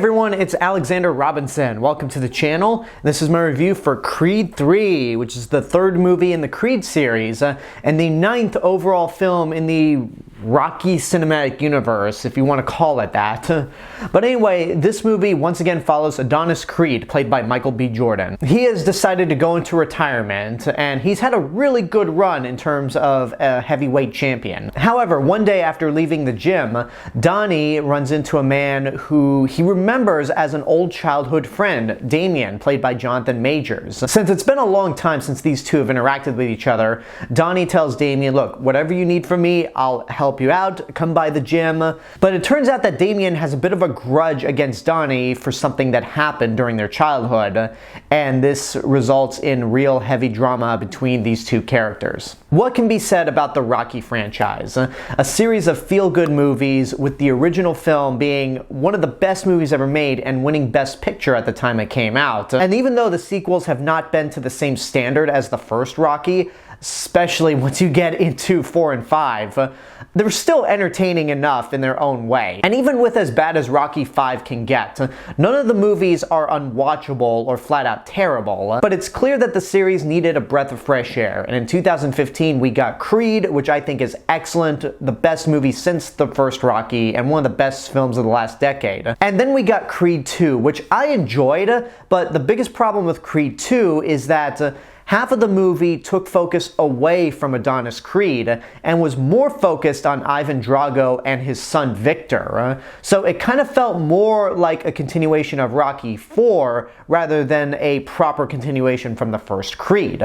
everyone, it's Alexander Robinson. Welcome to the channel. This is my review for Creed 3, which is the third movie in the Creed series, and the 9th overall film in the Rocky cinematic universe, if you want to call it that. But anyway, this movie once again follows Adonis Creed, played by Michael B. Jordan. He has decided to go into retirement, and he's had a really good run in terms of a heavyweight champion. However, one day after leaving the gym, Donnie runs into a man who he remembers as an old childhood friend, Damien, played by Jonathan Majors. Since it's been a long time since these two have interacted with each other, Donnie tells Damien, look, whatever you need from me, I'll help you out, come by the gym. But it turns out that Damien has a bit of a grudge against Donnie for something that happened during their childhood, and this results in real heavy drama between these two characters. What can be said about the Rocky franchise? A series of feel-good movies, with the original film being one of the best movies ever made and winning Best Picture at the time it came out. And even though the sequels have not been to the same standard as the first Rocky, especially once you get into 4 and 5, they're still entertaining enough in their own way. And even with as bad as Rocky 5 can get, none of the movies are unwatchable or flat out terrible, but it's clear that the series needed a breath of fresh air. And in 2015 we got Creed, which I think is excellent, the best movie since the first Rocky and one of the best films of the last decade. And then we got Creed 2, which I enjoyed, but the biggest problem with Creed 2 is that half of the movie took focus away from Adonis Creed and was more focused on Ivan Drago and his son Victor. So it kind of felt more like a continuation of Rocky 4 rather than a proper continuation from the first Creed.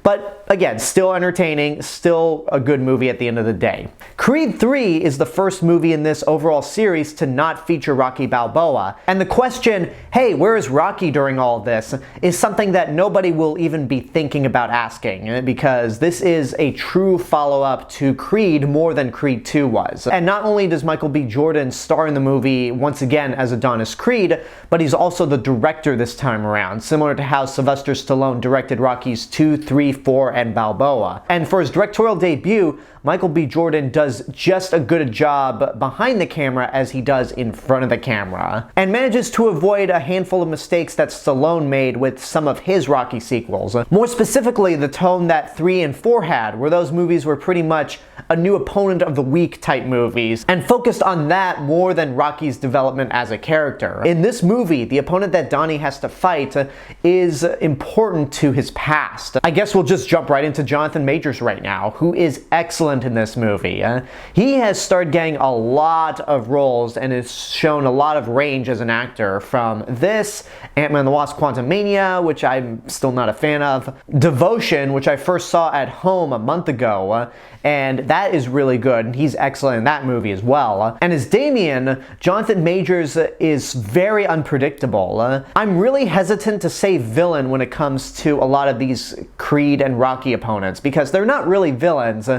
But again, still entertaining, still a good movie at the end of the day. Creed 3 is the first movie in this overall series to not feature Rocky Balboa. And the question, hey, where is Rocky during all this, is something that nobody will even be thinking about asking, because this is a true follow-up to Creed more than Creed 2 was. And not only does Michael B. Jordan star in the movie once again as Adonis Creed, but he's also the director this time around, similar to how Sylvester Stallone directed Rockies 2, 3, 4, and Balboa. And for his directorial debut, Michael B. Jordan does just as good a job behind the camera as he does in front of the camera, and manages to avoid a handful of mistakes that Stallone made with some of his Rocky sequels. More specifically, the tone that 3 and 4 had, where those movies were pretty much a new opponent of the week type movies, and focused on that more than Rocky's development as a character. In this movie, the opponent that Donnie has to fight is important to his past. I guess we'll just jump right into Jonathan Majors right now, who is excellent in this movie. He has started getting a lot of roles and has shown a lot of range as an actor, from this, Ant-Man and the Wasp: Quantumania, which I'm still not a fan of, Devotion, which I first saw at home a month ago, and that is really good, and he's excellent in that movie as well. And as Damien, Jonathan Majors is very unpredictable. I'm really hesitant to say villain when it comes to a lot of these Creed and Rocky opponents, because they're not really villains,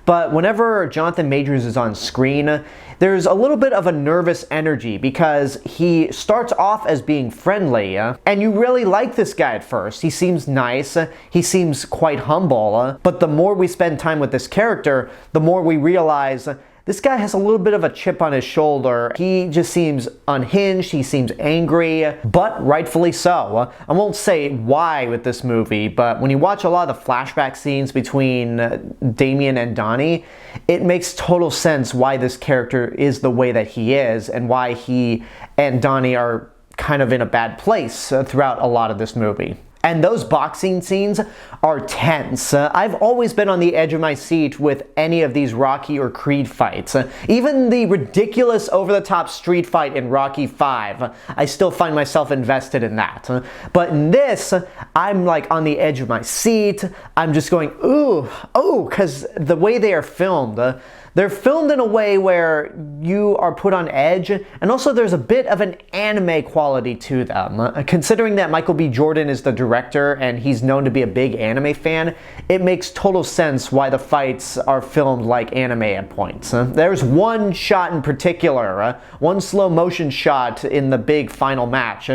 but whenever Jonathan Majors is on screen, there's a little bit of a nervous energy, because he starts off as being friendly, and you really like this guy at first. He seems nice, he seems quite humble, but the more we spend time with this character, the more we realize this guy has a little bit of a chip on his shoulder. He just seems unhinged, he seems angry, but rightfully so. I won't say why with this movie, but when you watch a lot of the flashback scenes between Damien and Donnie, it makes total sense why this character is the way that he is, and why he and Donnie are kind of in a bad place throughout a lot of this movie. And those boxing scenes are tense. I've always been on the edge of my seat with any of these Rocky or Creed fights. Even the ridiculous over-the-top street fight in Rocky 5, I still find myself invested in that. But in this, I'm like on the edge of my seat. I'm just going, ooh, oh, because the way they are filmed, they're filmed in a way where you are put on edge, and also there's a bit of an anime quality to them. Considering that Michael B. Jordan is the director and he's known to be a big anime fan, it makes total sense why the fights are filmed like anime at points. There's one shot in particular, one slow motion shot in the big final match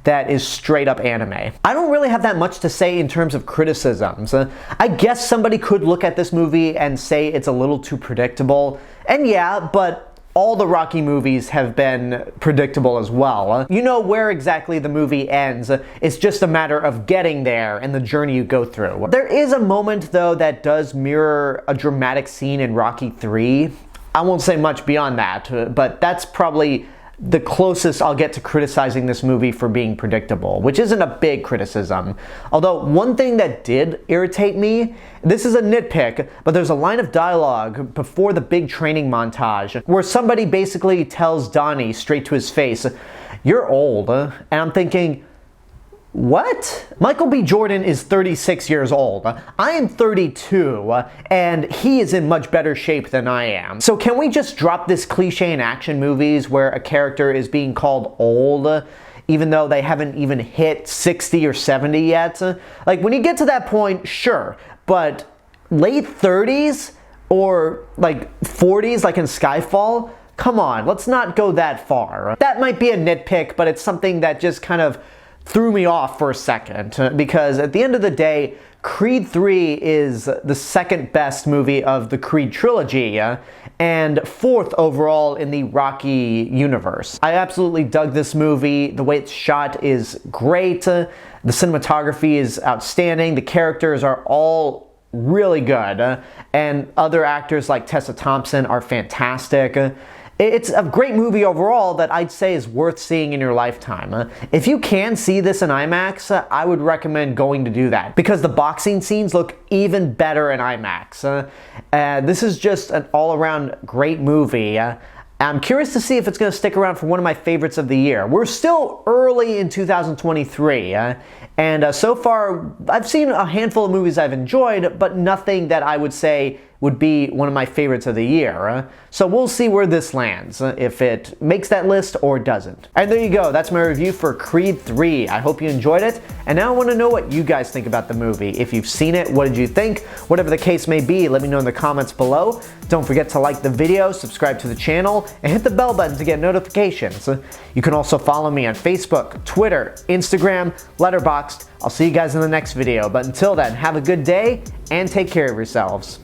that is straight up anime. I don't really have that much to say in terms of criticisms. I guess somebody could look at this movie and say it's a little too predictable, and yeah, but all the Rocky movies have been predictable as well. You know where exactly the movie ends. It's just a matter of getting there and the journey you go through. There is a moment, though, that does mirror a dramatic scene in Rocky 3. I won't say much beyond that, but that's probably the closest I'll get to criticizing this movie for being predictable, which isn't a big criticism. Although one thing that did irritate me, this is a nitpick, but there's a line of dialogue before the big training montage where somebody basically tells Donnie straight to his face, "You're old." And I'm thinking, what? Michael B. Jordan is 36 years old. I am 32, and he is in much better shape than I am. So can we just drop this cliche in action movies where a character is being called old, even though they haven't even hit 60 or 70 yet? Like, when you get to that point, sure, but late 30s or like 40s, like in Skyfall? Come on, let's not go that far. That might be a nitpick, but it's something that just kind of threw me off for a second, because at the end of the day, Creed 3 is the second best movie of the Creed trilogy, and fourth overall in the Rocky universe. I absolutely dug this movie. The way it's shot is great. The cinematography is outstanding. The characters are all really good, and other actors like Tessa Thompson are fantastic. It's a great movie overall that I'd say is worth seeing in your lifetime. If you can see this in IMAX, I would recommend going to do that, because the boxing scenes look even better in IMAX. This is just an all-around great movie. I'm curious to see if it's going to stick around for one of my favorites of the year. We're still early in 2023, and so far I've seen a handful of movies I've enjoyed, but nothing that I would say would be one of my favorites of the year. So we'll see where this lands, if it makes that list or doesn't. And there you go, that's my review for Creed 3. I hope you enjoyed it, and now I want to know what you guys think about the movie. If you've seen it, what did you think? Whatever the case may be, let me know in the comments below. Don't forget to like the video, subscribe to the channel, and hit the bell button to get notifications. You can also follow me on Facebook, Twitter, Instagram, Letterboxd. I'll see you guys in the next video, but until then, have a good day and take care of yourselves.